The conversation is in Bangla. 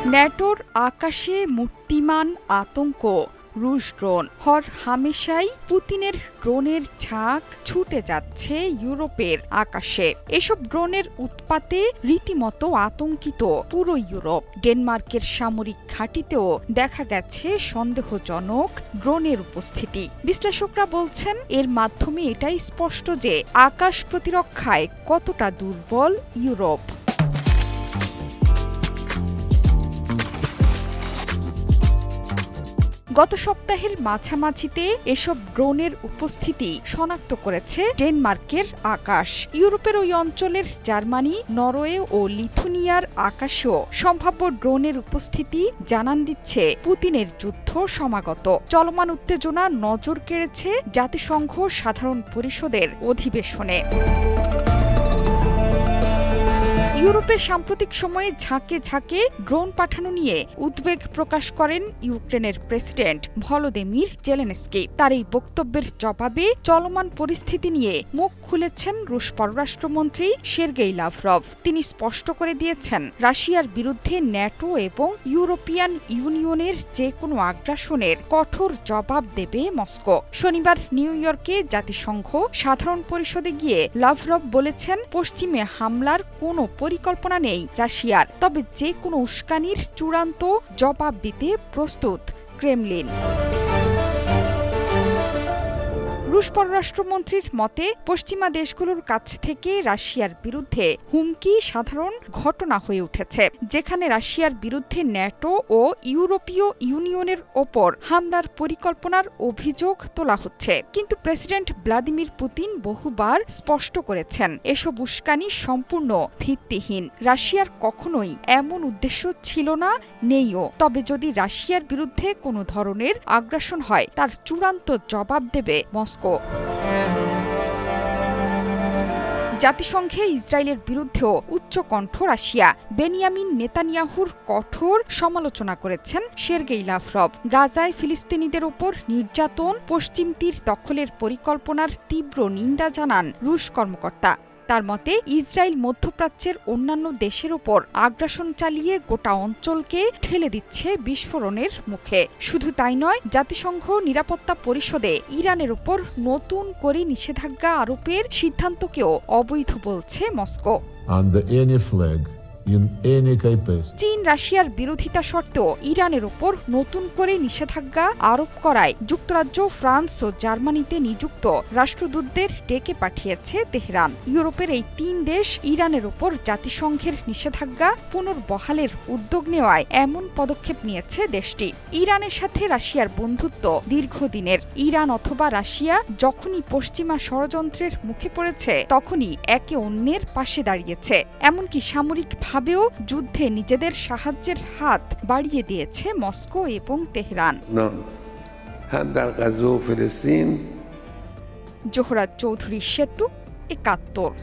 ন্যাটোর আকাশে মূর্তিমান আতঙ্ক, রুশ ড্রোন। হর হামেশাই পুতিনের ড্রোনের ঝাঁক ছুটে যাচ্ছে ইউরোপের আকাশে। এসব ড্রোনের উৎপাতে রীতিমতো আতঙ্কিত পুরো ইউরোপ। ডেনমার্কের সামরিক ঘাঁটিতেও দেখা গেছে সন্দেহজনক ড্রোনের উপস্থিতি। বিশ্লেষকরা বলছেন, এর মাধ্যমে এটাই স্পষ্ট যে আকাশ প্রতিরক্ষায় কতটা দুর্বল ইউরোপ। গত সপ্তাহের মাঝামাঝিতে এসব ড্রোনের উপস্থিতি শনাক্ত করেছে ডেনমার্কের আকাশ। ইউরোপের ওই অঞ্চলের জার্মানি, নরওয়ে ও লিথুনিয়ার আকাশেও সম্ভাব্য ড্রোনের উপস্থিতি জানান দিচ্ছে পুতিনের যুদ্ধ সমাগত। চলমান উত্তেজনা নজর কেড়েছে জাতিসংঘ সাধারণ পরিষদের অধিবেশনে। ইউরোপের সাম্প্রতিক সময়ে ঝাঁকে ঝাঁকে ড্রোন পাঠানো নিয়ে উদ্বেগ প্রকাশ করেন ইউক্রেনের প্রেসিডেন্ট ভলোদিমির জেলেনস্কি। তার এই বক্তব্যের জবাবে চলমান পরিস্থিতি নিয়ে মুখ খুলেছেন রুশ পররাষ্ট্রমন্ত্রী সের্গেই লাভরভ। তিনি স্পষ্ট করে দিয়েছেন, রাশিয়ার বিরুদ্ধে ন্যাটো এবং ইউরোপিয়ান ইউনিয়নের যে কোনো আগ্রাসনের কঠোর জবাব দেবে মস্কো। শনিবার নিউ ইয়র্কে জাতিসংঘ সাধারণ পরিষদে গিয়ে লাভরভ বলেছেন, পশ্চিমে হামলার কোনো পরিকল্পনা নেই রাশিয়ার, তবে যে কোনো উস্কানির চূড়ান্ত জবাব দিতে প্রস্তুত ক্রেমলিন। রুশ পররাষ্ট্রমন্ত্রীর মতে, পশ্চিমা দেশগুলোর কাছ থেকে রাশিয়ার বিরুদ্ধে হুমকি সাধারণ ঘটনা হয়ে উঠেছে, যেখানে রাশিয়ার বিরুদ্ধে ন্যাটো ও ইউরোপীয় ইউনিয়নের ওপর হামলার পরিকল্পনার অভিযোগ তোলা হচ্ছে। কিন্তু প্রেসিডেন্ট ভ্লাদিমির পুতিন বহুবার স্পষ্ট করেছেন, এসব উস্কানি সম্পূর্ণ ভিত্তিহীন। রাশিয়ার কখনোই এমন উদ্দেশ্য ছিল না, নেইও। তবে যদি রাশিয়ার বিরুদ্ধে কোনো ধরনের আগ্রাসন হয়, তার চূড়ান্ত জবাব দেবে মস্কো। জাতিসংঘে ইসরায়েলের বিরুদ্ধেও উচ্চকণ্ঠ রাশিয়া। বেনিয়ামিন নেতানিয়াহুর কঠোর সমালোচনা করেছেন সের্গেই লাভরভ। গাজায় ফিলিস্তিনিদের উপর নির্যাতন, পশ্চিম তীর দখলের পরিকল্পনার তীব্র নিন্দা জানান রুশ কর্মকর্তা। তার মতে, ইসরায়েল মধ্যপ্রাচ্যের অন্যান্য দেশের উপর আগ্রাসন চালিয়ে গোটা অঞ্চলকে ঠেলে দিচ্ছে বিস্ফোরণের মুখে। শুধু তাই নয়, জাতিসংঘ নিরাপত্তা পরিষদে ইরানের উপর নতুন করে নিষেধাজ্ঞা আরোপের সিদ্ধান্তকেও অবৈধ বলছে মস্কো। চীন রাশিয়ার বিরোধিতা সত্ত্বেও ইরানের উপর নতুন করে নিষেধাজ্ঞা আরোপ করায় যুক্তরাজ্য, ফ্রান্স ও জার্মানিতে নিযুক্ত রাষ্ট্রদূতদের ডেকে পাঠিয়েছে তেহরান। ইউরোপের এই তিন দেশ ইরানের উপর জাতিসংঘের নিষেধাজ্ঞা পুনর্বহালের উদ্যোগ নেওয়ায় এমন পদক্ষেপ নিয়েছে দেশটি। ইরানের সাথে রাশিয়ার বন্ধুত্ব দীর্ঘদিনের। ইরান অথবা রাশিয়া যখনই পশ্চিমা ষড়যন্ত্রের মুখে পড়েছে, তখনই একে অন্যের পাশে দাঁড়িয়েছে। এমনকি সামরিক ভাবেও যুদ্ধে নিজেদের সাহায্যের হাত বাড়িয়ে দিয়েছে মস্কো এবং তেহরান। জোহরা চৌধুরী সেতু, ৭১।